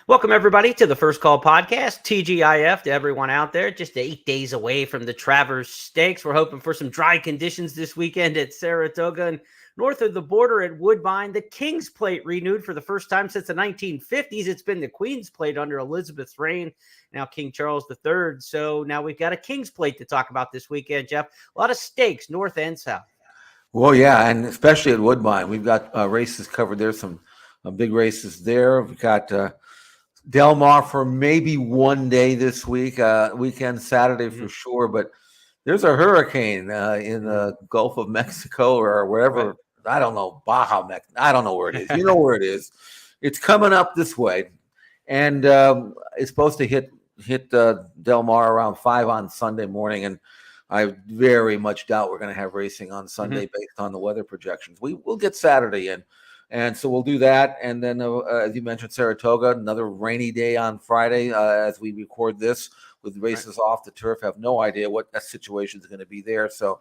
Welcome, everybody, to the First Call Podcast. TGIF to everyone out there. Just 8 days away from the Travers Stakes. We're hoping for some dry conditions this weekend at Saratoga. And north of the border at Woodbine, the King's Plate renewed for the first time since the 1950s. It's been the Queen's Plate under Elizabeth's reign, now King Charles III. So now we've got a King's Plate to talk about this weekend, Jeff. A lot of stakes, north and south. Well, yeah, and especially at Woodbine. We've got races covered there, some big races there. We've got Del Mar for maybe one day this weekend, Saturday for sure. But there's a hurricane in the Gulf of Mexico or wherever. Right. I don't know, Baja, I don't know where it is. You know where it is. It's coming up this way, and it's supposed to hit Del Mar around 5 on Sunday morning. And I very much doubt we're going to have racing on Sunday based on the weather projections. We'll get Saturday in. And so we'll do that. And then, as you mentioned, Saratoga, another rainy day on Friday as we record this with races off the turf. Have no idea what that situation is going to be there. So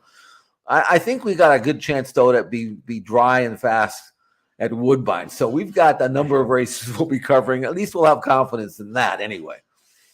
I think we got a good chance, though, to be dry and fast at Woodbine. So we've got a number of races we'll be covering. At least we'll have confidence in that anyway.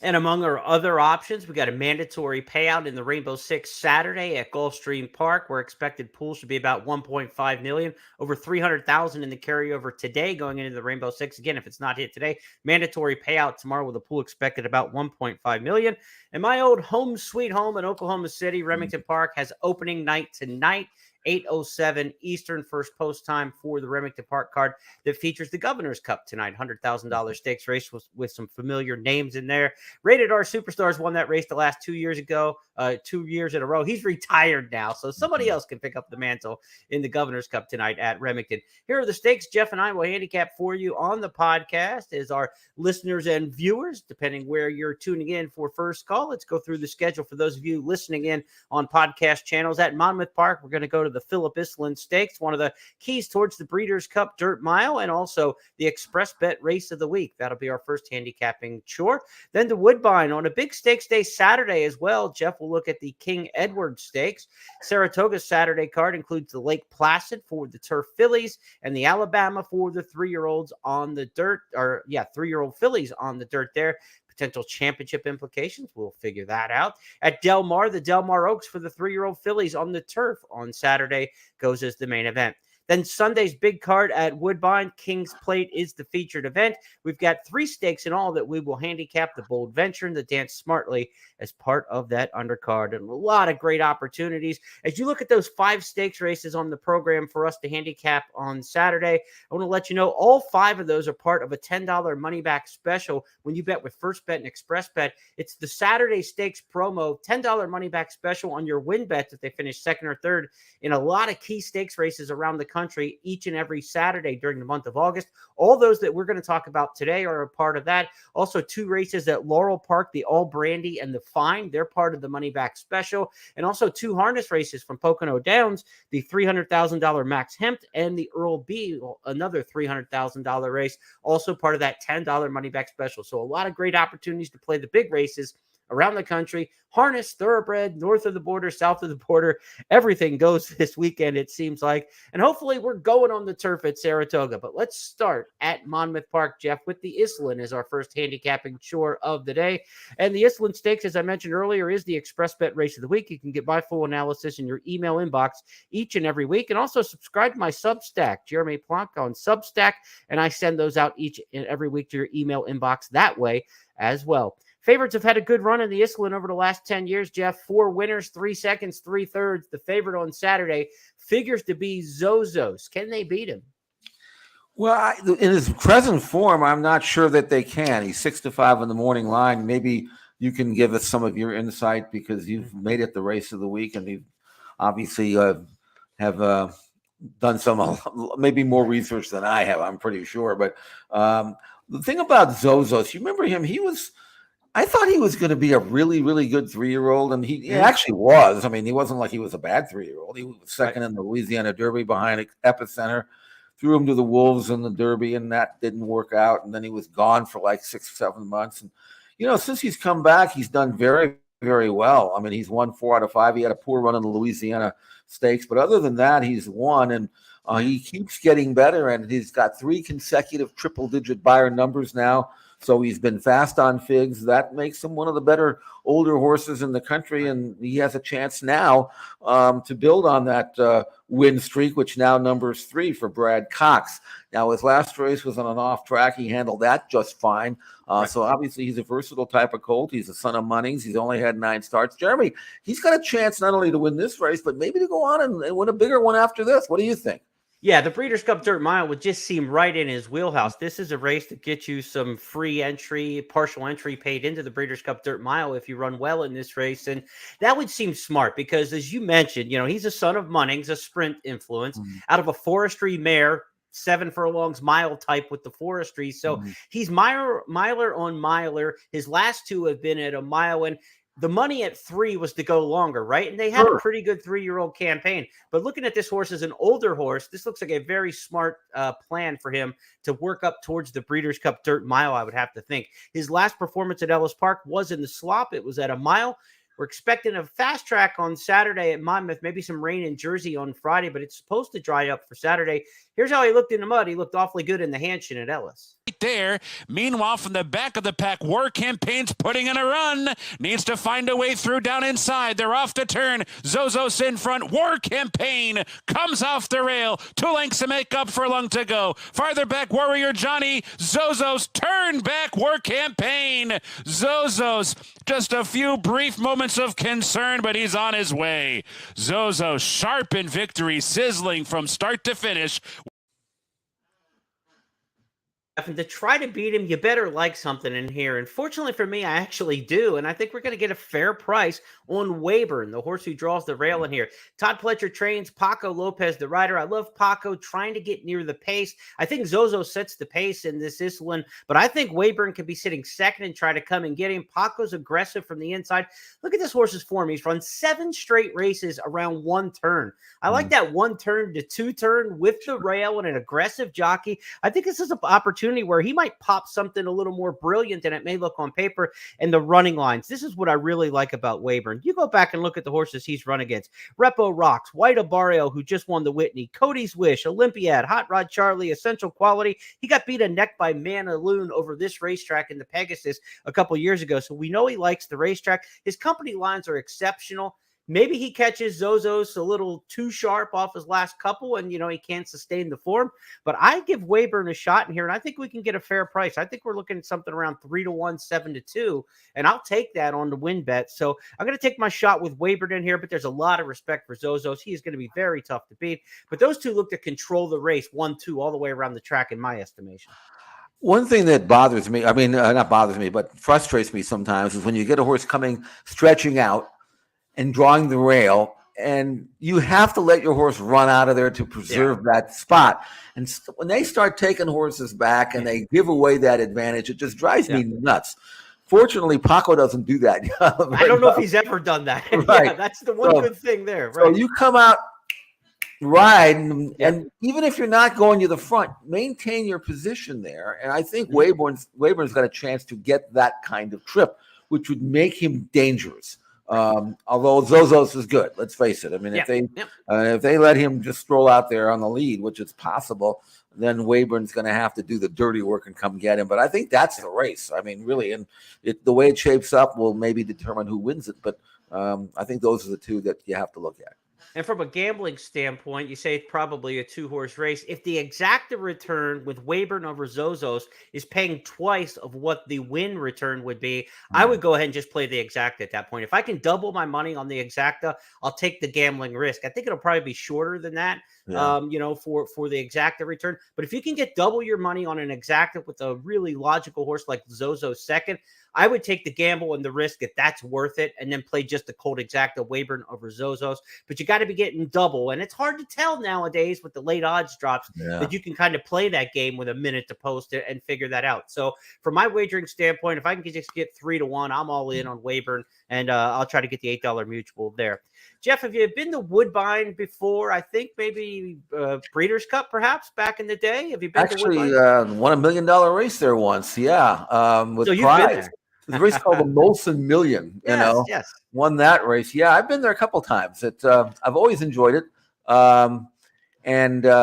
And among our other options, we got a mandatory payout in the Rainbow Six Saturday at Gulfstream Park, where expected pool should be about 1.5 million, over 300,000 in the carryover today going into the Rainbow Six. Again, if it's not hit today, mandatory payout tomorrow with a pool expected about 1.5 million. And my old home sweet home in Oklahoma City, Remington Park, has opening night tonight. 8:07 Eastern, first post time for the Remington Park card that features the Governor's Cup tonight. $100,000 stakes race with some familiar names in there. Rated R Superstars won that race the last 2 years ago, 2 years in a row. He's retired now, so somebody else can pick up the mantle in the Governor's Cup tonight at Remington. Here are the stakes Jeff and I will handicap for you on the podcast as our listeners and viewers, depending where you're tuning in for First Call. Let's go through the schedule for those of you listening in on podcast channels. At Monmouth Park, we're going to go to the Philip Island Stakes, one of the keys towards the Breeders' Cup Dirt Mile, and also the Express Bet Race of the Week. That'll be our first handicapping chore. Then to Woodbine on a big stakes day Saturday as well. Jeff will look at the King Edward Stakes. Saratoga's Saturday card includes the Lake Placid for the Turf Fillies and the Alabama for the 3-year-olds on the dirt, 3-year-old fillies on the dirt there. Potential championship implications, we'll figure that out. At Del Mar, the Del Mar Oaks for the 3-year-old fillies on the turf on Saturday goes as the main event. Then Sunday's big card at Woodbine, King's Plate is the featured event. We've got 3 stakes in all that we will handicap: the Bold Venture and the Dance Smartly as part of that undercard. And a lot of great opportunities. As you look at those 5 stakes races on the program for us to handicap on Saturday, I want to let you know all 5 of those are part of a $10 money back special. When you bet with First Bet and Express Bet, it's the Saturday Stakes promo, $10 money back special on your win bets if they finish second or third in a lot of key stakes races around the country each and every Saturday during the month of August. All those that we're going to talk about today are a part of that. Also, 2 races at Laurel Park, the All Brandy and the Fine. They're part of the money back special. And also 2 harness races from Pocono Downs, the $300,000 Max Hemp and the Earl B, another $300,000 race, also part of that $10 money back special. So a lot of great opportunities to play the big races around the country. Harness, thoroughbred, north of the border, south of the border, everything goes this weekend, it seems like. And hopefully we're going on the turf at Saratoga. But let's start at Monmouth Park, Jeff, with the Island as our first handicapping chore of the day. And the Island Stakes, as I mentioned earlier, is the Express Bet Race of the Week. You can get my full analysis in your email inbox each and every week. And also subscribe to my Substack, Jeremy Plonk on Substack. And I send those out each and every week to your email inbox that way as well. Favorites have had a good run in the Island over the last 10 years, Jeff. 4 winners, 3 seconds, 3 thirds. The favorite on Saturday figures to be Zozos. Can they beat him? Well, in his present form, I'm not sure that they can. He's 6-5 in the morning line. Maybe you can give us some of your insight because you've made it the race of the week, and you obviously have done some maybe more research than I have, I'm pretty sure. But the thing about Zozos, you remember him? I thought he was going to be a really, really good 3-year-old, and he actually was. I mean, he wasn't like he was a bad 3-year-old. He was second in the Louisiana Derby behind Epicenter, threw him to the Wolves in the Derby, and that didn't work out. And then he was gone for like 6-7 months. And, since he's come back, he's done very, very well. I mean, he's won 4 out of 5. He had a poor run in the Louisiana Stakes, but other than that, he's won, and he keeps getting better, and he's got 3 consecutive triple-digit buyer numbers now. So he's been fast on figs. That makes him one of the better older horses in the country, and he has a chance now to build on that win streak, which now numbers 3 for Brad Cox. Now, his last race was on an off track. He handled that just fine. So obviously he's a versatile type of colt. He's a son of Munnings. He's only had 9 starts. Jeremy, he's got a chance not only to win this race, but maybe to go on and win a bigger one after this. What do you think? Yeah, the Breeders' Cup Dirt Mile would just seem right in his wheelhouse. This is a race that gets you some free entry, partial entry paid into the Breeders' Cup Dirt Mile if you run well in this race. And that would seem smart because, as you mentioned, he's a son of Munnings, a sprint influence, out of a forestry mare, 7 furlongs mile type with the forestry. So he's miler on miler. His last 2 have been at a mile, and the money at 3 was to go longer, right? And they had a pretty good 3-year-old campaign. But looking at this horse as an older horse, this looks like a very smart plan for him to work up towards the Breeders' Cup Dirt Mile, I would have to think. His last performance at Ellis Park was in the slop. It was at a mile. We're expecting a fast track on Saturday at Monmouth, maybe some rain in Jersey on Friday, but it's supposed to dry up for Saturday. Here's how he looked in the mud. He looked awfully good in the Hanshin at Ellis. There. Meanwhile, from the back of the pack, War Campaign's putting in a run. Needs to find a way through down inside. They're off to turn. Zozos in front. War Campaign comes off the rail. 2 lengths to make up for long to go. Farther back, Warrior Johnny. Zozos turn back. War Campaign. Zozos, just a few brief moments of concern, but he's on his way. Zozos, sharp in victory, sizzling from start to finish. And to try to beat him, you better like something in here. And fortunately for me, I actually do. And I think we're going to get a fair price on Weyburn, the horse who draws the rail in here. Todd Pletcher trains Paco Lopez, the rider. I love Paco trying to get near the pace. I think Zozo sets the pace in this one, but I think Weyburn could be sitting second and try to come and get him. Paco's aggressive from the inside. Look at this horse's form. He's run 7 straight races around 1 turn. I like that 1 turn to 2 turn with the rail and an aggressive jockey. I think this is an opportunity where he might pop something a little more brilliant than it may look on paper. And the running lines, this is what I really like about Weyburn. You go back and look at the horses he's run against. Repo Rocks, White Abarrio, who just won the Whitney, Cody's Wish, Olympiad, Hot Rod Charlie, Essential Quality. He got beat a neck by Manaloon over this racetrack in the Pegasus a couple years ago. So we know he likes the racetrack. His company lines are exceptional. Maybe he catches Zozos a little too sharp off his last couple and, he can't sustain the form. But I give Weyburn a shot in here, and I think we can get a fair price. I think we're looking at something around 3-1, 7-2, and I'll take that on the win bet. So I'm going to take my shot with Weyburn in here, but there's a lot of respect for Zozos. He is going to be very tough to beat. But those two look to control the race 1-2 all the way around the track in my estimation. One thing that bothers me, not bothers me, but frustrates me sometimes is when you get a horse stretching out, and drawing the rail, and you have to let your horse run out of there to preserve that spot. And when they start taking horses back and they give away that advantage, it just drives me nuts. Fortunately, Paco doesn't do that. I don't know if he's ever done that. Right. Yeah, that's the one good thing there. Right. So you come out, ride, and even if you're not going to the front, maintain your position there. And I think Weyburn's got a chance to get that kind of trip, which would make him dangerous. Although Zozos is good, let's face it. I mean, if they let him just stroll out there on the lead, which is possible, then Weyburn's going to have to do the dirty work and come get him. But I think that's the race. I mean, really, and the way it shapes up will maybe determine who wins it. But I think those are the 2 that you have to look at. And from a gambling standpoint, you say it's probably a 2-horse race. If the exacta return with Weyburn over Zozos is paying twice of what the win return would be, I would go ahead and just play the exacta at that point. If I can double my money on the exacta, I'll take the gambling risk. I think it'll probably be shorter than that, for the exacta return. But if you can get double your money on an exacta with a really logical horse like Zozos second, I would take the gamble and the risk if that's worth it, and then play just the cold exacta Weyburn over Zozos. But you got to be getting double, and it's hard to tell nowadays with the late odds drops that you can kind of play that game with a minute to post it and figure that out. So from my wagering standpoint, if I can just get 3-1, I'm all in on Weyburn, and I'll try to get the $8 mutual there. Jeff, have you been to Woodbine before? I think maybe Breeders' Cup, perhaps, back in the day. Have you been to Woodbine? Won $1 million race there once. Yeah, with so you've pride. been there. There's a race called the Molson Million. Won that race. Yeah, I've been there a couple times. I've always enjoyed it, and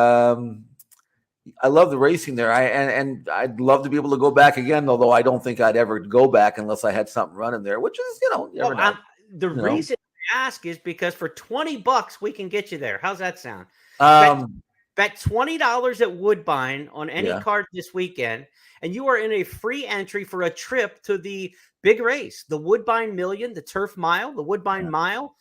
I love the racing there. And I'd love to be able to go back again, although I don't think I'd ever go back unless I had something running there, which is, you never know. The reason I ask is because for $20 we can get you there. How's that sound? Bet $20 at Woodbine on any card this weekend, and you are in a free entry for a trip to the big race, the Woodbine Million, the Turf Mile, the Woodbine Mile,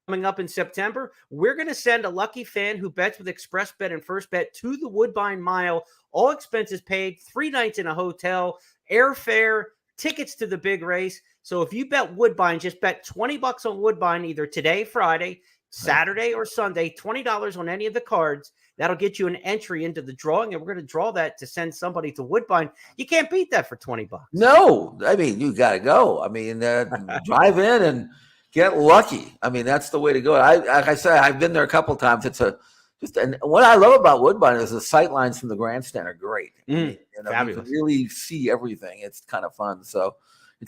coming up in September. We're going to send a lucky fan who bets with Express Bet and First Bet to the Woodbine Mile, all expenses paid, 3 nights in a hotel, airfare, tickets to the big race. So if you bet Woodbine, just bet $20 on Woodbine either today, Friday, Saturday, or Sunday, $20 on any of the cards. That'll get you an entry into the drawing, and we're going to draw that to send somebody to Woodbine. You can't beat that for $20. No, I mean, you got to go. I mean, drive in and get lucky. I mean, that's the way to go. Like I said, I've been there a couple of times. And what I love about Woodbine is the sight lines from the grandstand are great. You can really see everything. It's kind of fun. So,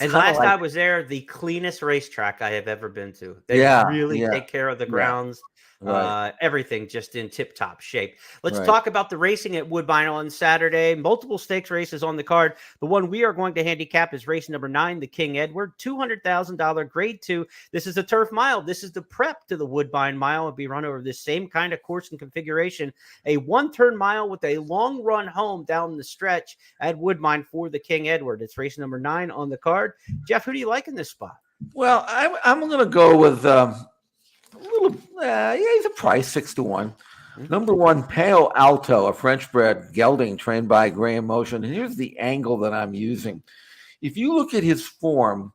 and last I was there, the cleanest racetrack I have ever been to. They really take care of the grounds. Right. Everything just in tip-top shape. Let's talk about the racing at Woodbine on Saturday. Multiple stakes races on the card. The one we are going to handicap is race number 9, the King Edward, $200,000 grade 2. This is a turf mile. This is the prep to the Woodbine Mile. It'll be run over this same kind of course and configuration. A one-turn mile with a long run home down the stretch at Woodbine for the King Edward. It's race number 9 on the card. Jeff, who do you like in this spot? Well, I'm going to go with he's a price 6-1. Number 1, Pale Alto, a French-bred gelding trained by Graham Motion. And here's the angle that I'm using. If you look at his form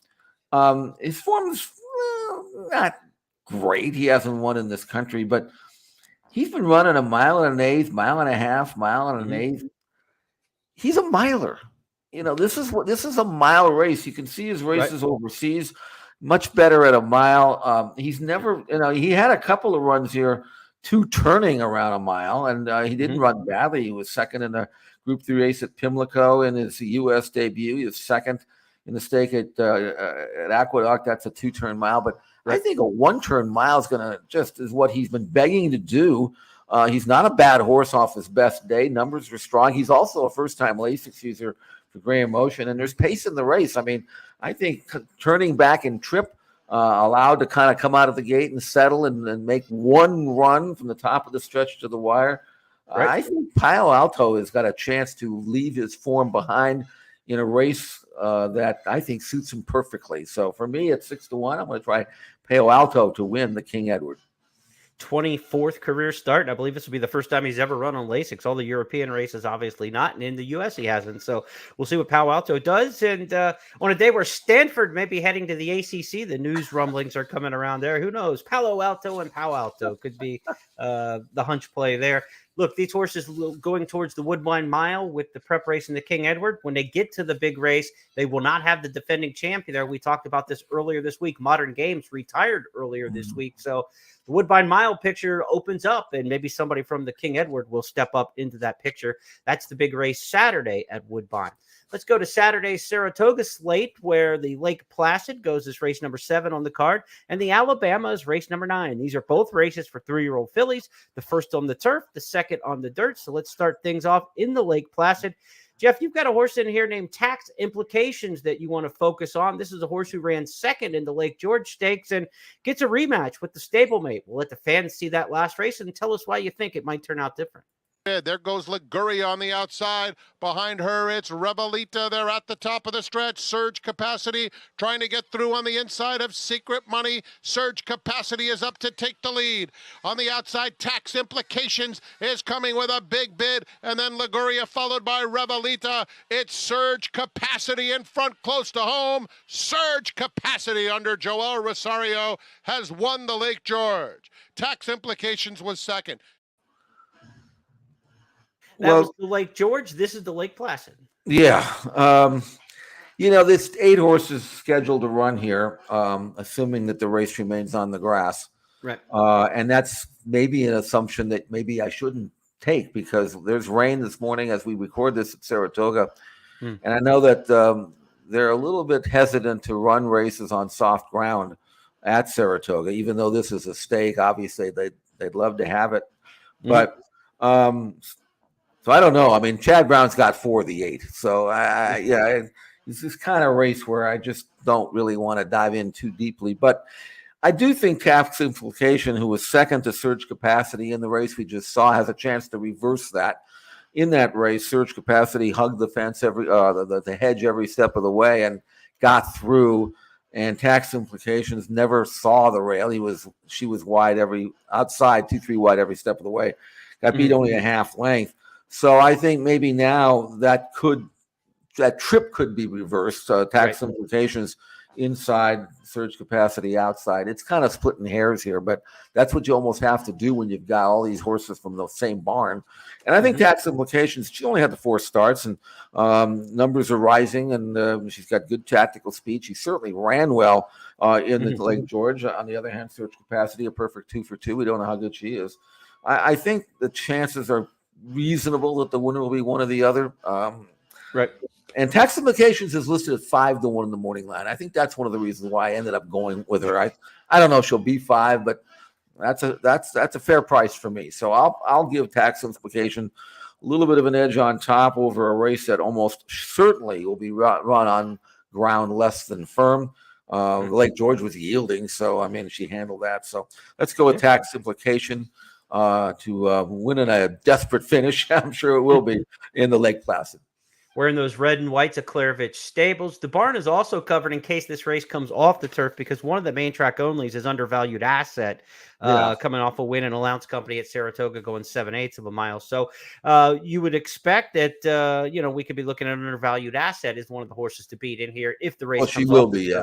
is not great. He hasn't won in this country, but he's been running a 1.1 miles, mile and a half, 1.1 miles. He's a miler. This is a mile race. You can see his races overseas. Much better at a mile. He's never, he had a couple of runs here, 2 turning around a mile, and he didn't run badly. He was second in the Group 3 race at Pimlico in his U.S. debut. He was second in the stake at Aqueduct. That's a 2-turn mile. But I think a 1-turn mile is what he's been begging to do. He's not a bad horse off his best day. Numbers are strong. He's also a first-time Lasix user for Graham Motion, and there's pace in the race. I mean, I think turning back and trip, allowed to kind of come out of the gate and settle and make one run from the top of the stretch to the wire. I think Palo Alto has got a chance to leave his form behind in a race that I think suits him perfectly. So for me, at 6-1, I'm going to try Palo Alto to win the King Edward. 24th career start. And I believe this will be the first time he's ever run on Lasix. All the European races, obviously not. And in the U.S. he hasn't. So we'll see what Palo Alto does. And on a day where Stanford may be heading to the ACC, the news rumblings are coming around there. Who knows? Palo Alto could be the hunch play there. Look, these horses going towards the Woodbine Mile with the prep race in the King Edward. When they get to the big race, they will not have the defending champion there. We talked about this earlier this week. Modern Games retired earlier this week. So the Woodbine Mile picture opens up, and maybe somebody from the King Edward will step up into that picture. That's the big race Saturday at Woodbine. Let's go to Saturday's Saratoga slate, where the Lake Placid goes as race number 7 on the card, and the Alabama is race number 9. These are both races for 3-year-old fillies, the first on the turf, the second on the dirt. So let's start things off in the Lake Placid. Jeff, you've got a horse in here named Tax Implications that you want to focus on. This is a horse who ran second in the Lake George Stakes and gets a rematch with the stablemate. We'll let the fans see that last race and tell us why you think it might turn out different. There goes Liguria on the outside. Behind her, it's Revelita. They're at the top of the stretch. Surge Capacity trying to get through on the inside of Secret Money. Surge Capacity is up to take the lead. On the outside, Tax Implications is coming with a big bid. And then Liguria followed by Revelita. It's Surge Capacity in front close to home. Surge Capacity under Joel Rosario has won the Lake George. Tax Implications was second. That was the Lake George. This is the Lake Placid. Yeah. This 8 horses scheduled to run here, assuming that the race remains on the grass. Right. And that's maybe an assumption that maybe I shouldn't take, because there's rain this morning as we record this at Saratoga. And I know that they're a little bit hesitant to run races on soft ground at Saratoga, even though this is a stake. Obviously, they'd love to have it. But So I don't know. I mean, Chad Brown's got 4 of the 8. So it's this kind of race where I just don't really want to dive in too deeply. But I do think Tax Implication, who was second to Surge Capacity in the race we just saw, has a chance to reverse that. In that race, Surge Capacity hugged the fence the hedge every step of the way and got through. And Tax Implications never saw the rail. She was wide outside 2-3 wide every step of the way. Got beat only a half length. So I think maybe now that trip could be reversed. Tax Implications inside, Surge Capacity outside. It's kind of splitting hairs here, but that's what you almost have to do when you've got all these horses from the same barn. And I think Tax Implications, she only had the 4 starts, and numbers are rising, and she's got good tactical speed. She certainly ran well in the Lake George. On the other hand, Surge Capacity, a perfect 2 for 2. We don't know how good she is. I think the chances are reasonable that the winner will be one or the other. Right. And Tax Implications is listed at 5-1 in the morning line. I think that's one of the reasons why I ended up going with her. I don't know if she'll be 5, but that's a fair price for me. So I'll give Tax Implication a little bit of an edge on top over a race that almost certainly will be run on ground less than firm. Lake George was yielding, so I mean she handled that. So let's go with Tax Implication to win in a desperate finish. I'm sure it will be in the Lake Placid. Wearing those red and whites of Clairvich Stables. The barn is also covered in case this race comes off the turf because one of the main track onlys is Undervalued Asset, coming off a win in Allowance Company at Saratoga, going 7/8 of a mile. So you would expect that we could be looking at Undervalued Asset as one of the horses to beat in here if the race. Well, she will be.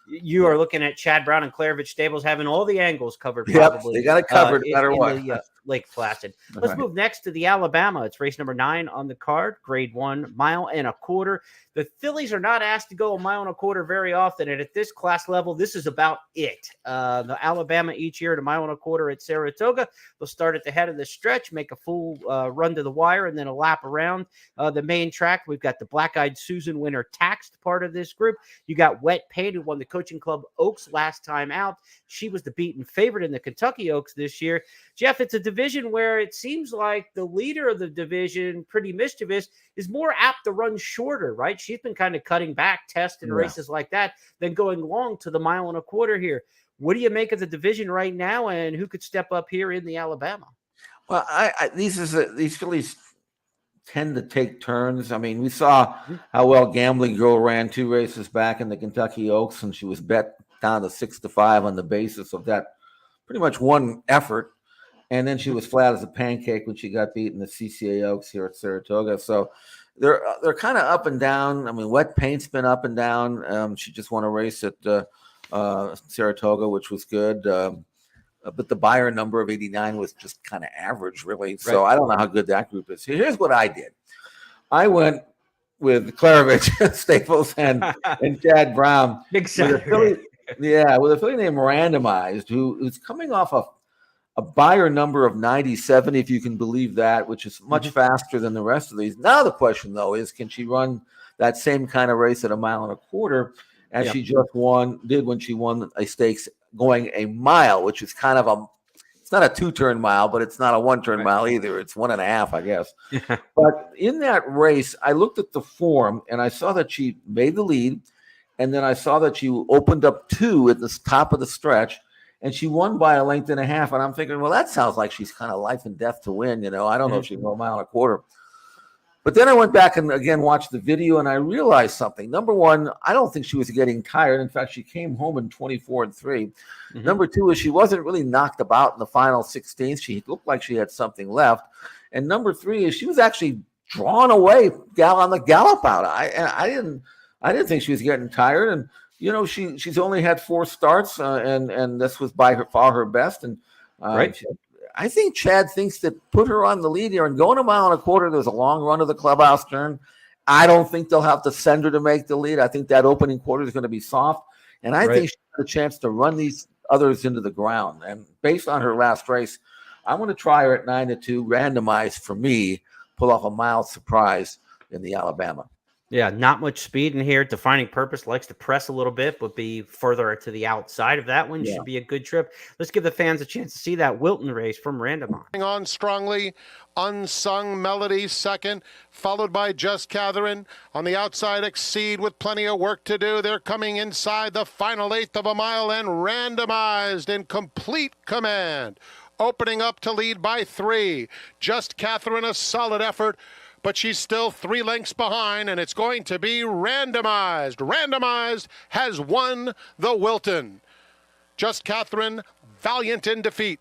You are looking at Chad Brown and Clairvich Stables having all the angles covered. Yep, they got it covered no matter what. Lake Placid. Let's move next to the Alabama. It's race number 9 on the card, grade 1, 1.25 miles. The fillies are not asked to go 1.25 miles very often, and at this class level, this is about it. The Alabama each year at 1.25 miles at Saratoga. They'll start at the head of the stretch, make a full run to the wire, and then a lap around the main track. We've got the Black-Eyed Susan winner taxed part of this group. You got Wet Paint, who won the Coaching Club Oaks last time out. She was the beaten favorite in the Kentucky Oaks this year. Jeff, it's a division where it seems like the leader of the division, Pretty Mischievous, is more apt to run shorter, right? She's been kind of cutting back, testing races like that, than going long to the 1.25 miles here. What do you make of the division right now, and who could step up here in the Alabama? Well, these fillies tend to take turns. I mean, we saw how well Gambling Girl ran 2 races back in the Kentucky Oaks, and she was bet down to 6-5 on the basis of that pretty much one effort. And then she was flat as a pancake when she got beat in the CCA Oaks here at Saratoga. So they're kind of up and down. I mean, Wet Paint's been up and down. She just won a race at Saratoga, which was good. But the buyer number of 89 was just kind of average, really. So I don't know how good that group is. Here's what I did. I went with Clairvich Staples and Chad Brown. Big Saturday. With a filly named Randomized, who's coming off a buyer number of 97, if you can believe that, which is much faster than the rest of these. Now the question, though, is can she run that same kind of race at 1.25 miles as she just did when she won a stakes going a mile, which is kind of it's not a 2-turn mile, but it's not a 1-turn mile either. It's 1.5, I guess. But in that race, I looked at the form and I saw that she made the lead. And then I saw that she opened up 2 at the top of the stretch. And she won by 1.5 lengths. And I'm thinking, well, that sounds like she's kind of life and death to win. I don't know if she can go 1.25 miles. But then I went back and again watched the video, and I realized something. Number one, I don't think she was getting tired. In fact, she came home in 24-3. Number 2 is she wasn't really knocked about in the final 16th. She looked like she had something left. And number 3 is she was actually drawn away on the gallop out. I didn't think she was getting tired. And she's only had 4 starts, and this was by far her best. And I think Chad thinks that put her on the lead here and going 1.25 miles. There's a long run of the clubhouse turn. I don't think they'll have to send her to make the lead. I think that opening quarter is going to be soft, and I think she has a chance to run these others into the ground. And based on her last race, I'm going to try her at 9-2, randomized for me, pull off a mild surprise in the Alabama. Yeah, not much speed in here. Defining Purpose likes to press a little bit, but be further to the outside of that one. Yeah. Should be a good trip. Let's give the fans a chance to see that Wilton race from Randomon. On strongly, Unsung Melody second, followed by Just Catherine. On the outside, Exceed with plenty of work to do. They're coming inside the final eighth of a mile and Randomized in complete command. Opening up to lead by 3. Just Catherine, a solid effort, but she's still 3 lengths behind, and it's going to be Randomized. Randomized has won the Wilton. Just Catherine, valiant in defeat.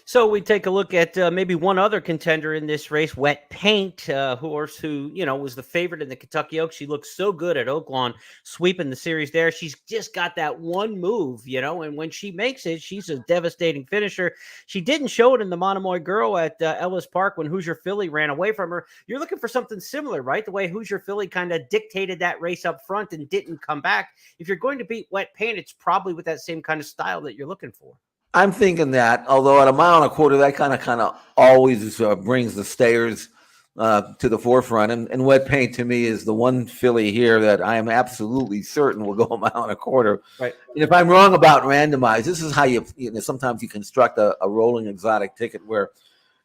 So we take a look at maybe one other contender in this race, Wet Paint, horse who, was the favorite in the Kentucky Oaks. She looks so good at Oaklawn, sweeping the series there. She's just got that one move, and when she makes it, she's a devastating finisher. She didn't show it in the Monomoy Girl at Ellis Park when Hoosier Philly ran away from her. You're looking for something similar, right? The way Hoosier Philly kind of dictated that race up front and didn't come back. If you're going to beat Wet Paint, it's probably with that same kind of style that you're looking for. I'm thinking that, although at a mile and a quarter, that kind of always brings the stayers to the forefront. And Wet Paint to me is the one filly here that I am absolutely certain will go a mile and a quarter. Right. And if I'm wrong about Randomized, this is how sometimes you construct a rolling exotic ticket where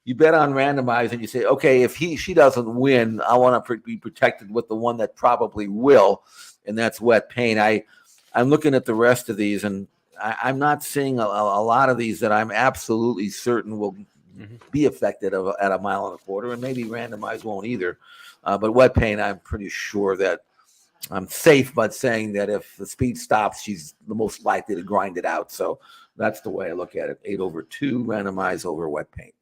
you bet on Randomized and you say, okay, if she doesn't win, I want to be protected with the one that probably will, and that's Wet Paint. I'm looking at the rest of these, and I'm not seeing a lot of these that I'm absolutely certain will be affected at a mile and a quarter, and maybe Randomized won't either. But Wet Paint, I'm pretty sure that I'm safe by saying that if the speed stops, she's the most likely to grind it out. So that's the way I look at it. 8/2, Randomized over Wet Paint.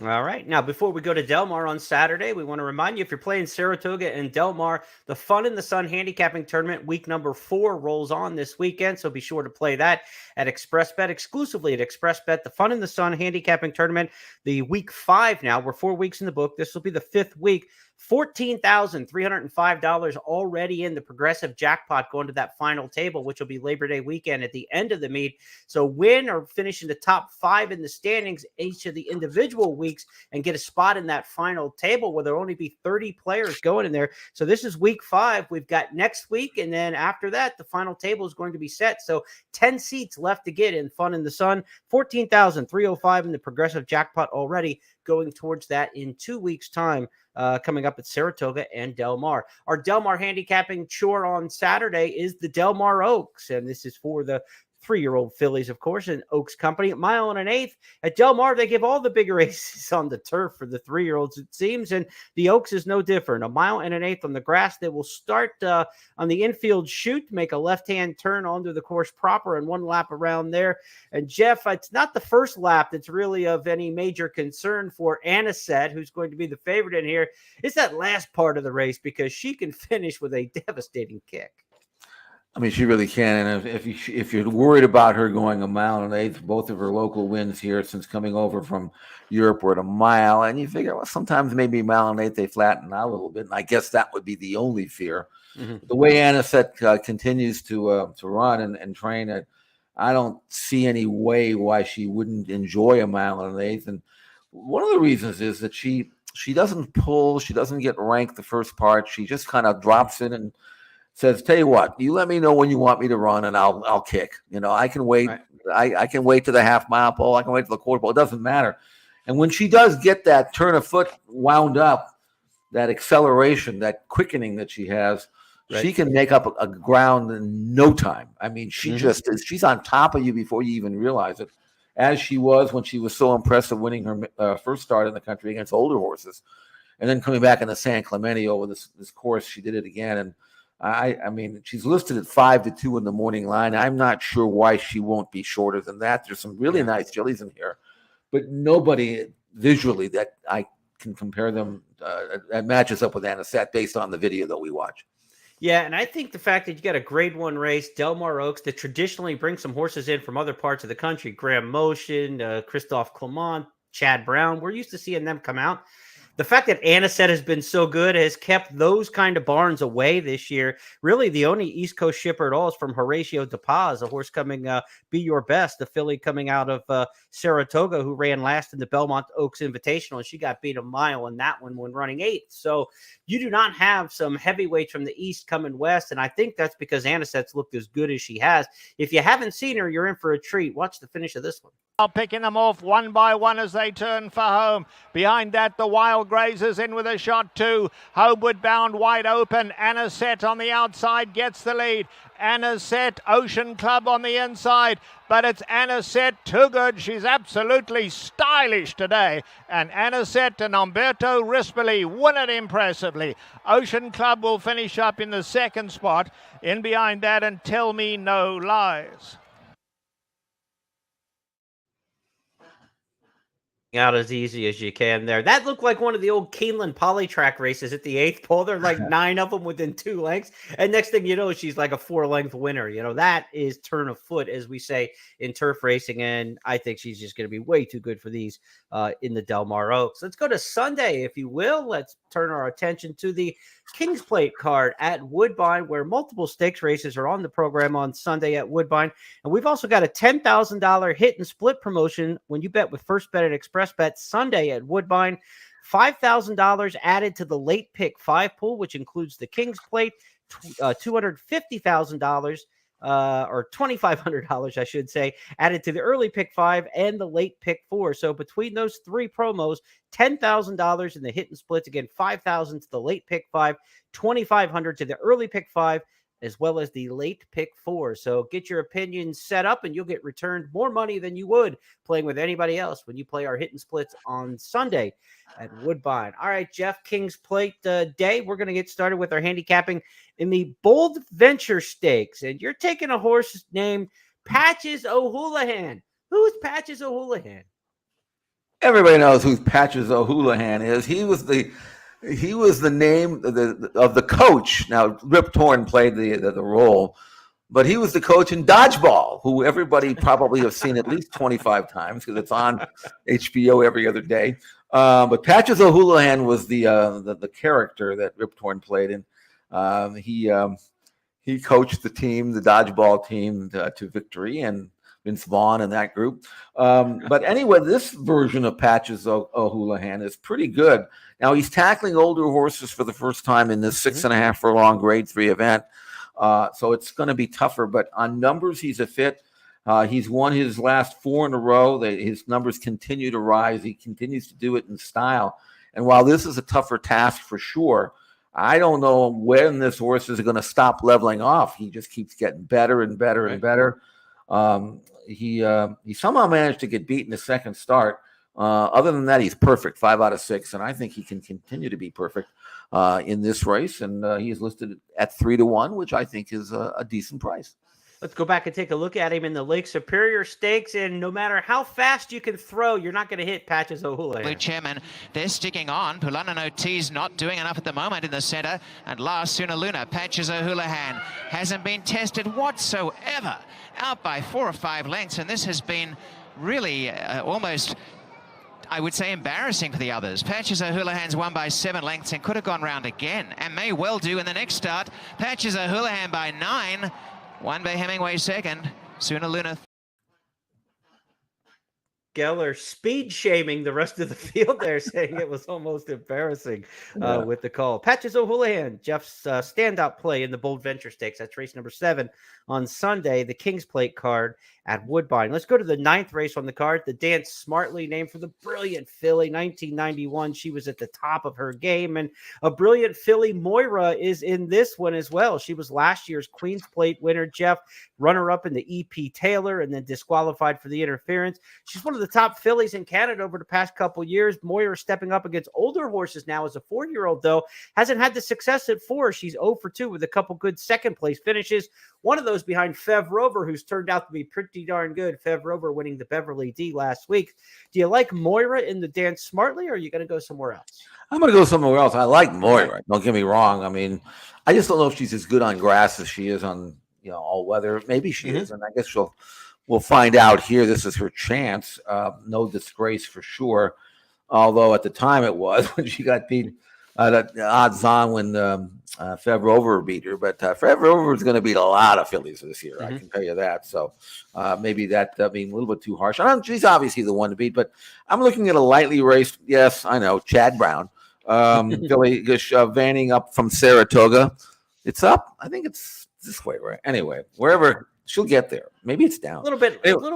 All right. Now, before we go to Del Mar on Saturday, we want to remind you, if you're playing Saratoga and Del Mar, the Fun in the Sun handicapping tournament, week number 4, rolls on this weekend. So be sure to play that at ExpressBet, exclusively at ExpressBet. The Fun in the Sun handicapping tournament, the week 5 now. We're 4 weeks in the book. This will be the 5th week. $14,305 already in the progressive jackpot going to that final table, which will be Labor Day weekend at the end of the meet. So win or finish in the top 5 in the standings each of the individual weeks and get a spot in that final table where there'll only be 30 players going in there. So this is week 5. We've got next week, and then after that, the final table is going to be set. So 10 seats left to get in Fun in the Sun. $14,305 in the progressive jackpot already, going towards that in 2 weeks' time. Coming up at Saratoga and Del Mar. Our Del Mar handicapping chore on Saturday is the Del Mar Oaks, and this is for the 3-year-old fillies, of course, and Oaks Company. At mile and an eighth at Del Mar, they give all the big races on the turf for the 3-year-olds, it seems, and the Oaks is no different. A mile and an eighth on the grass. They will start on the infield chute, make a left-hand turn onto the course proper, and 1 lap around there. And Jeff, it's not the first lap that's really of any major concern for Anisette, who's going to be the favorite in here. It's that last part of the race, because she can finish with a devastating kick. I mean, she really can. And if you're worried about her going a mile and an eighth, both of her local wins here since coming over from Europe were at a mile, and you figure, well, sometimes maybe a mile and an eighth they flatten out a little bit, and I guess that would be the only fear. The way Anisette continues to run and train it, I don't see any way why she wouldn't enjoy a mile and an eighth. And one of the reasons is that she doesn't pull, she doesn't get ranked the first part. She just kind of drops in and says, tell you what, you let me know when you want me to run and I'll kick. I can wait. Right. I can wait to the half mile pole. I can wait to the quarter pole. It doesn't matter. And when she does get that turn of foot wound up, that acceleration, that quickening that she has, right, she can make up a ground in no time. I mean, she's on top of you before you even realize it, as she was when she was so impressive winning her first start in the country against older horses. And then coming back in the San Clemente over this course, she did it again. And I mean, she's listed at 5-2 in the morning line. I'm not sure why she won't be shorter than that. There's some really nice fillies in here, but nobody visually that I can compare them that matches up with Anisette based on the video that we watch. Yeah, and I think the fact that you got a Grade 1 race, Del Mar Oaks, that traditionally brings some horses in from other parts of the country, Graham Motion, Christophe Clement, Chad Brown, we're used to seeing them come out. The fact that Anisette has been so good has kept those kind of barns away this year. Really, the only East Coast shipper at all is from Horatio De Paz, a horse coming, Be Your Best, the filly coming out of Saratoga, who ran last in the Belmont Oaks Invitational, and she got beat a mile in that one when running 8th. So you do not have some heavyweights from the East coming west, and I think that's because Anisette's looked as good as she has. If you haven't seen her, you're in for a treat. Watch the finish of this one. Picking them off one by one as they turn for home. Behind that, the Wild Grazers in with a shot too. Homeward bound, wide open. Anisette on the outside gets the lead. Anisette, Ocean Club on the inside, but it's Anisette too good. She's absolutely stylish today. And Anisette and Umberto Rispoli win it impressively. Ocean Club will finish up in the second spot. In behind that, and Tell Me No Lies. Out as easy as you can there. That looked like one of the old Keeneland Polytrack races at the 8th pole. There are like 9 of them within 2 lengths. And next thing you know, she's like a 4-length winner. You know, that is turn of foot, as we say in turf racing. And I think she's just going to be way too good for these in the Del Mar Oaks. Let's go to Sunday, if you will. Let's turn our attention to the King's Plate card at Woodbine, where multiple stakes races are on the program on Sunday at Woodbine. And we've also got a $10,000 hit and split promotion when you bet with First Bet at Express Bet Sunday at Woodbine. $5,000 added to the late pick 5 pool, which includes the King's Plate, $250,000 or $2,500, I should say, added to the early pick 5 and the late pick 4. So between those 3 promos, $10,000 in the hit and splits. Again, $5,000 to the late pick 5, $2,500 to the early pick 5, as well as the late pick 4. So get your opinions set up and you'll get returned more money than you would playing with anybody else when you play our hit and splits on Sunday at Woodbine. All right, Jeff, King's Plate day. We're going to get started with our handicapping in the Bold Venture Stakes. And you're taking a horse named Patches O'Houlihan. Who is Patches O'Houlihan? Everybody knows who Patches O'Houlihan is. He was the name of the coach. Now, Rip Torn played the role, but he was the coach in Dodgeball, who everybody probably have seen at least 25 times because it's on HBO every other day. But Patches O'Houlihan was the character that Rip Torn played in. He coached the team, the Dodgeball team, to victory, and Vince Vaughn and that group. But anyway, this version of Patches O'Houlihan is pretty good. Now, he's tackling older horses for the first time in this 6.5 furlong grade 3 event. So it's going to be tougher. But on numbers, he's a fit. He's won his last 4 in a row. His numbers continue to rise. He continues to do it in style. And while this is a tougher task for sure, I don't know when this horse is going to stop leveling off. He just keeps getting better and better and better. He somehow managed to get beat in the second start. Other than that, he's perfect, 5 out of 6, and I think he can continue to be perfect in this race. And he is listed at 3-1, which I think is a decent price. Let's go back and take a look at him in the Lake Superior Stakes. And no matter how fast you can throw, you're not going to hit Patches O'Houlihan. Blue Chairman, they're sticking on. Pulana No T's not doing enough at the moment in the center. And last, Sooner Luna, Patches O'Houlihan hasn't been tested whatsoever. Out by 4 or 5 lengths. And this has been really almost, I would say, embarrassing for the others. Patches O'Houlihan's won by 7 lengths and could have gone round again and may well do in the next start. Patches O'Houlihan by 9. Won by Hemingway second. Sooner Luna. Geller speed shaming the rest of the field there, saying it was almost embarrassing with the call. Patches O'Houlihan, Jeff's standout play in the Bold Venture Stakes. That's race number 7 on Sunday, the King's Plate card at Woodbine. Let's go to the 9th race on the card, the Dance Smartly, named for the brilliant filly. 1991, she was at the top of her game, and a brilliant filly, Moira, is in this one as well. She was last year's Queen's Plate winner, Jeff, runner-up in the E.P. Taylor, and then disqualified for the interference. She's one of the top fillies in Canada over the past couple years. Moira stepping up against older horses now as a 4-year-old, though. Hasn't had the success at 4. She's 0 for 2 with a couple good second-place finishes. One of those behind Fev Rover, who's turned out to be pretty darn good. Fev Rover winning the Beverly D last week. Do you like Moira in the Dance Smartly, or are you going to go somewhere else? I'm going to go somewhere else. I like Moira. Don't get me wrong. I mean, I just don't know if she's as good on grass as she is on all weather. Maybe she is, and I guess we'll find out here. This is her chance. No disgrace for sure. although at the time it was when she got beat at odds on when Fev Rover beat her. But Fev Rover is going to beat a lot of fillies this year. I can tell you that. So maybe that being a little bit too harsh. She's obviously the one to beat, but I'm looking at a lightly raced. Yes, I know, Chad Brown. Filly vanning up from Saratoga. It's up. I think it's this way, right? Anyway, wherever she'll get there. Maybe it's down. A little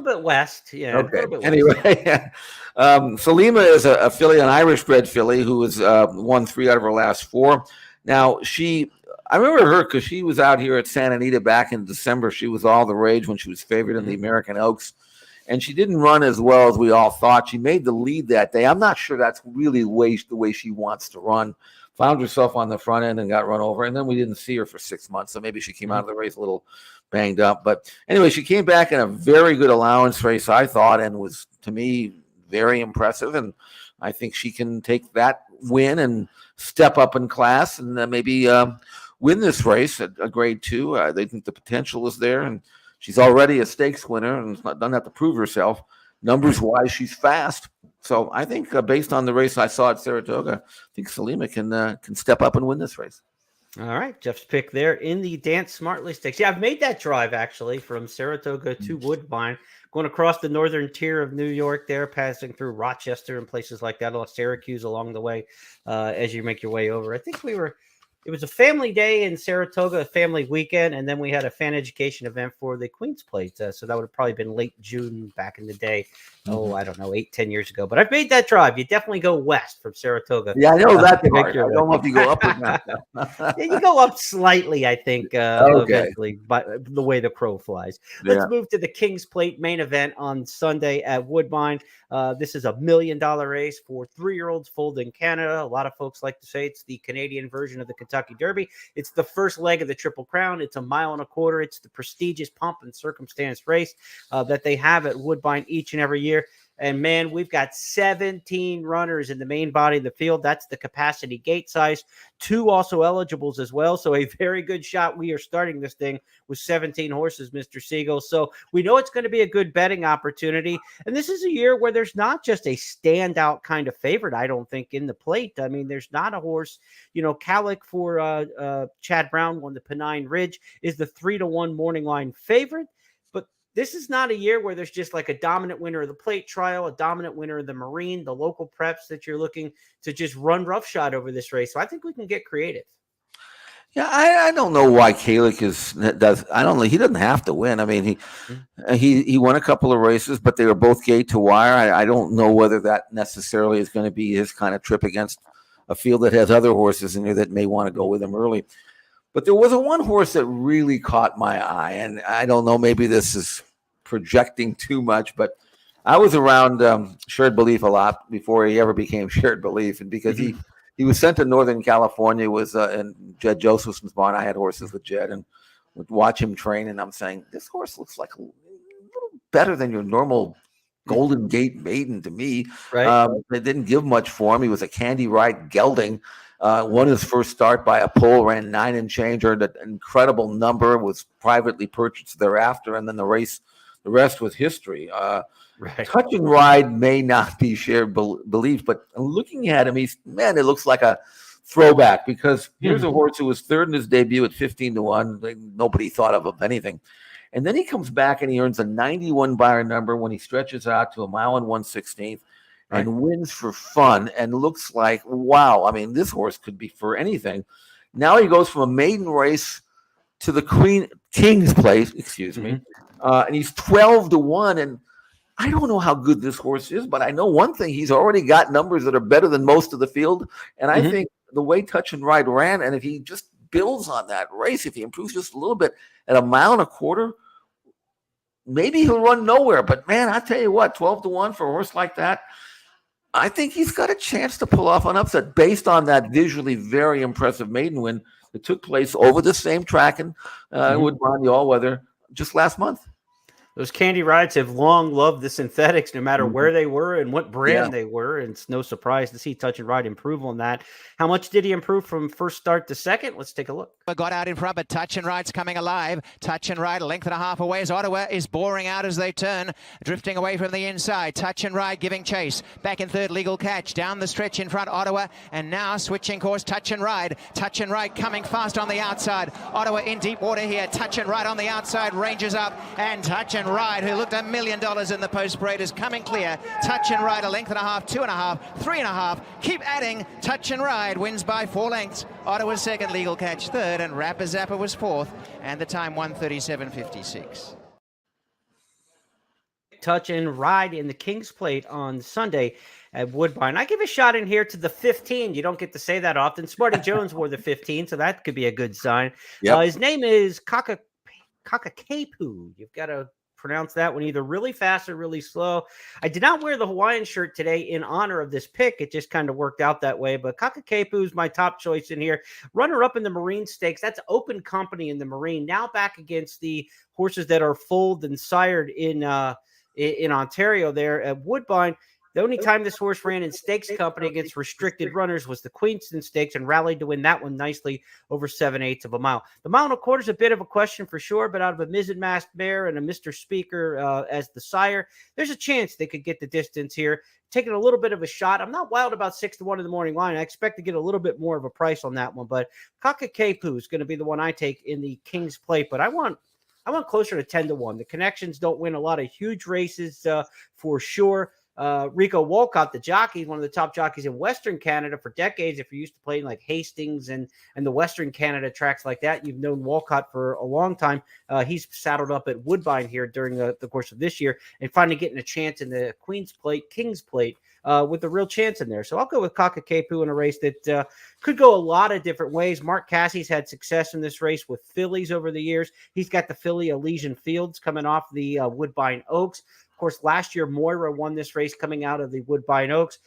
bit west. Yeah. Okay. A little bit Anyway, Salima is a filly, an Irish bred filly who has won 3 out of her last 4. Now I remember her because she was out here at Santa Anita back in December. She was all the rage when she was favored in the American Oaks. And she didn't run as well as we all thought. She made the lead that day. I'm not sure that's really the way she wants to run. Found herself on the front end and got run over. And then we didn't see her for 6 months. So maybe she came out of the race a little banged up. But anyway, she came back in a very good allowance race, I thought, and was, to me, very impressive. And I think she can take that win and step up in class and maybe win this race at a grade 2. They think the potential is there. And she's already a stakes winner and doesn't have to prove herself. Numbers-wise, she's fast. So I think based on the race I saw at Saratoga, I think Salima can step up and win this race. All right, Jeff's pick there in the Dance Smartly Stakes. Yeah, I've made that drive actually from Saratoga to Woodbine, going across the northern tier of New York there, passing through Rochester and places like that, Syracuse along the way as you make your way over. I think it was a family day in Saratoga, a family weekend, and then we had a fan education event for the Queen's Plate. So that would have probably been late June back in the day. I don't know, 8-10 years ago. But I've made that drive. You definitely go west from Saratoga. Yeah, I know that part. I don't know if you go up or down. Yeah, you go up slightly, I think, eventually, by the way the crow flies. Let's move to the King's Plate main event on Sunday at Woodbine. This is $1 million race for 3-year-olds foaled in Canada. A lot of folks like to say it's the Canadian version of the Kentucky Derby. It's the first leg of the Triple Crown. It's 1.25 miles. It's the prestigious pomp and circumstance race that they have at Woodbine each and every year. And man, we've got 17 runners in the main body of the field. That's the capacity gate size. 2 also eligibles as well. So a very good shot. We are starting this thing with 17 horses, Mr. Siegel. So we know it's going to be a good betting opportunity. And this is a year where there's not just a standout kind of favorite, I don't think, in the plate. I mean, there's not a horse, Calic for Chad Brown won the Pennine Ridge is the 3-1 morning line favorite. This is not a year where there's just like a dominant winner of the plate trial, a dominant winner of the Marine, the local preps that you're looking to just run roughshod over this race. So I think we can get creative. Yeah, I don't know why Kalick does. I don't know. He doesn't have to win. I mean, he won a couple of races, but they were both gate to wire. I don't know whether that necessarily is going to be his kind of trip against a field that has other horses in there that may want to go with him early. But there was one horse that really caught my eye, and I don't know, maybe this is projecting too much, but I was around Shared Belief a lot before he ever became Shared Belief, and because he was sent to Northern California, was in Jed Josephson's barn. I had horses with Jed and would watch him train, and I'm saying, this horse looks like a little better than your normal Golden Gate maiden to me. Right. They didn't give much for him. He was a Candy Ride gelding. Won his first start by a pole, ran 9 and change, earned an incredible number, was privately purchased thereafter, and then the rest was history. Touch and Ride may not be Shared Belief, but looking at him, it looks like a throwback, because here's a horse who was third in his debut at 15-1. Nobody thought of anything. And then he comes back and he earns a 91 buyer number when he stretches out to 1 mile and 1/16 and wins for fun and looks like, wow, I mean, this horse could be for anything. Now he goes from a maiden race to the King's Plate, and he's 12-1. And I don't know how good this horse is, but I know one thing: he's already got numbers that are better than most of the field. And I think the way Touch and Ride ran, and if he just builds on that race, if he improves just a little bit at 1.25 miles, maybe he'll run nowhere. But man, I tell you what, 12-1 for a horse like that, I think he's got a chance to pull off an upset based on that visually very impressive maiden win that took place over the same track in Woodbine, the all-weather, just last month. Those Candy Rides have long loved the synthetics, no matter where they were and what brand Yeah. they were. And it's no surprise to see Touch and Ride improve on that. How much did he improve from first start to second? Let's take a look. Got out in front, but Touch and Ride's coming alive. Touch and Ride a length and a half away as Ottawa is boring out as they turn, drifting away from the inside. Touch and Ride giving chase. Back in third, Legal Catch. Down the stretch in front, Ottawa, and now switching course, Touch and Ride. Touch and Ride coming fast on the outside. Ottawa in deep water here. Touch and Ride on the outside, ranges up, and Touch and Ride, who looked $1 million in the post parade, is coming clear. Touch and Ride a length and a half, 2.5, 3.5. Keep adding. Touch and Ride wins by 4 lengths. Ottawa's second, Legal Catch third, and Rapper Zapper was fourth, and the time 1:37.56. Touch and Ride in the King's Plate on Sunday at Woodbine. I give a shot in here to the 15. You don't get to say that often. Smarty Jones wore the 15, so that could be a good sign. Yep. His name is Kakakepu. You've got to pronounce that one either really fast or really slow. I did not wear the Hawaiian shirt today in honor of this pick. It just kind of worked out that way. But Kakakepu is my top choice in here. Runner up in the Marine Stakes. That's open company in the Marine. Now back against the horses that are foaled and sired in Ontario there at Woodbine. The only time this horse ran in stakes company against restricted runners was the Queenston Stakes and rallied to win that one nicely over 7/8 of a mile. The mile and a quarter is a bit of a question for sure, but out of a Mizzen Masked Bear and a Mr. Speaker as the sire, there's a chance they could get the distance here. Taking a little bit of a shot. I'm not wild about 6-1 in the morning line. I expect to get a little bit more of a price on that one, but Kakakepu is going to be the one I take in the King's Plate, but I want closer to 10-1. The connections don't win a lot of huge races for sure. Rico Walcott, the jockey, one of the top jockeys in Western Canada for decades. If you're used to playing like Hastings and the Western Canada tracks like that, you've known Walcott for a long time. He's saddled up at Woodbine here during the course of this year and finally getting a chance in the Queen's Plate, King's Plate, with a real chance in there. So I'll go with Kakakepu in a race that could go a lot of different ways. Mark Cassie's had success in this race with fillies over the years. He's got the filly Elysian Fields coming off the Woodbine Oaks. Of course, last year, Moira won this race coming out of the Woodbine Oaks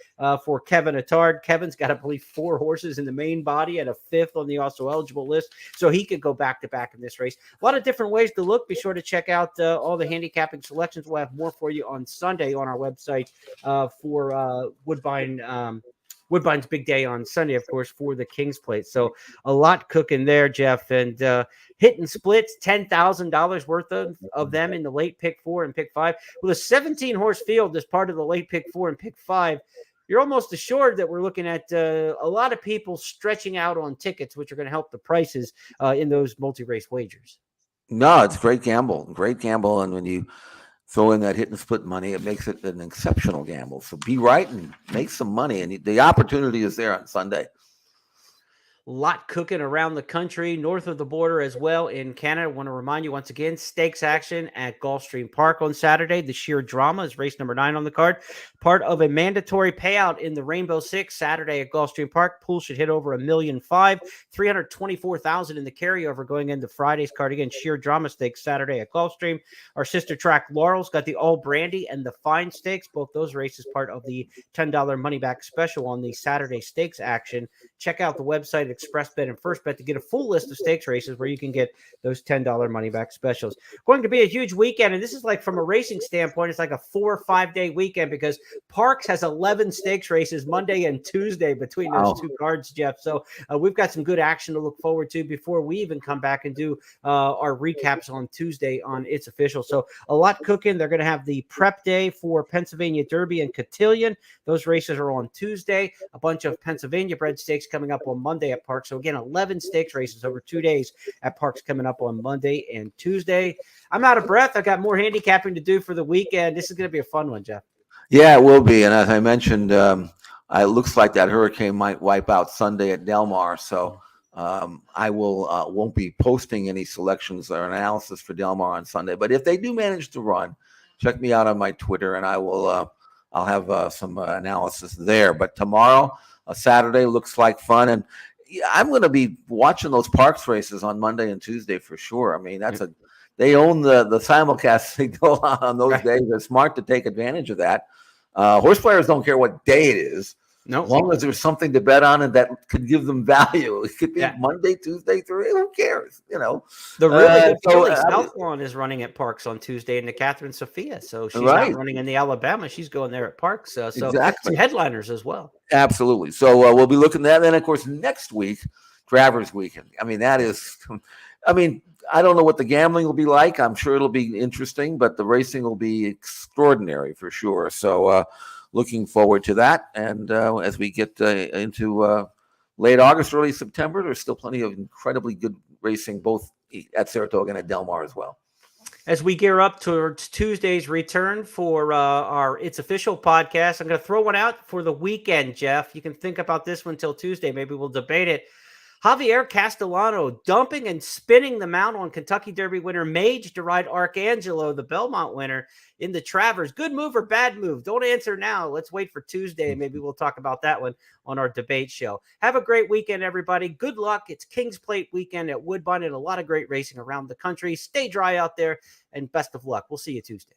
for Kevin Attard. Kevin's got, I believe, 4 horses in the main body and a 5th on the also eligible list, so he could go back-to-back in this race. A lot of different ways to look. Be sure to check out all the handicapping selections. We'll have more for you on Sunday on our website for Woodbine. Woodbine's big day on Sunday, of course, for the King's Plate. So a lot cooking there, Jeff. And hitting splits, $10,000 worth of them in the late pick 4 and pick 5. With a 17-horse field as part of the late pick 4 and pick 5, you're almost assured that we're looking at a lot of people stretching out on tickets, which are going to help the prices in those multi-race wagers. No, it's a great gamble. Great gamble. And when you throw in that hit and split money, it makes it an exceptional gamble. So be right and make some money. And the opportunity is there on Sunday. A lot cooking around the country, north of the border as well in Canada. I want to remind you once again, stakes action at Gulfstream Park on Saturday. The Sheer Drama is race number 9 on the card. Part of a mandatory payout in the Rainbow Six Saturday at Gulfstream Park. Pool should hit over $1.5 million, $324,000 in the carryover going into Friday's card. Again, Sheer Drama Stakes Saturday at Gulfstream. Our sister track Laurel's got the All Brandy and the Fine Stakes. Both those races part of the $10 money back special on the Saturday stakes action. Check out the website Express Bet and First Bet to get a full list of stakes races where you can get those $10 money back specials. Going to be a huge weekend, and this is like from a racing standpoint, it's like a 4 or 5 day weekend because Parks has 11 stakes races Monday and Tuesday between those 2 cards, Jeff. So we've got some good action to look forward to before we even come back and do our recaps on Tuesday on It's Official. So a lot cooking. They're going to have the prep day for Pennsylvania Derby and Cotillion. Those races are on Tuesday. A bunch of Pennsylvania bred stakes coming up on Monday at Parks. So again, 11 stakes races over 2 days at Parks coming up on Monday and Tuesday. I'm out of breath. I've got more handicapping to do for the weekend. This is going to be a fun one, Jeff. Yeah, it will be. And as I mentioned, it looks like that hurricane might wipe out Sunday at Del Mar. So I won't be posting any selections or analysis for Del Mar on Sunday. But if they do manage to run, check me out on my Twitter, and I will. I'll have some analysis there. But tomorrow, Saturday, looks like fun, and I'm going to be watching those Parks races on Monday and Tuesday for sure. I mean, they own the simulcast signal on those days. They're smart to take advantage of that. Horse players don't care what day it is. No, As long as there's something to bet on and that could give them value. It could be Yeah. Monday, Tuesday, Thursday. Who cares? the really good so, Philly I mean- Southlawn is running at Parks on Tuesday in the Catherine Sophia. So she's Right. not running in the Alabama. She's going there at Parks. So Exactly. some headliners as well. Absolutely. So we'll be looking at that. Then, of course, next week, Travers Weekend. I mean, that is, I mean, I don't know what the gambling will be like. I'm sure it'll be interesting, but the racing will be extraordinary for sure. So looking forward to that. And as we get into late August, early September, there's still plenty of incredibly good racing, both at Saratoga and at Del Mar as well. As we gear up towards Tuesday's return for our It's Official podcast, I'm going to throw one out for the weekend, Jeff. You can think about this one until Tuesday. Maybe we'll debate it. Javier Castellano dumping and spinning the mount on Kentucky Derby winner Mage to ride Arcangelo, the Belmont winner, in the Travers. Good move or bad move? Don't answer now. Let's wait for Tuesday, and maybe we'll talk about that one on our debate show. Have a great weekend, everybody. Good luck. It's King's Plate weekend at Woodbine and a lot of great racing around the country. Stay dry out there, and best of luck. We'll see you Tuesday.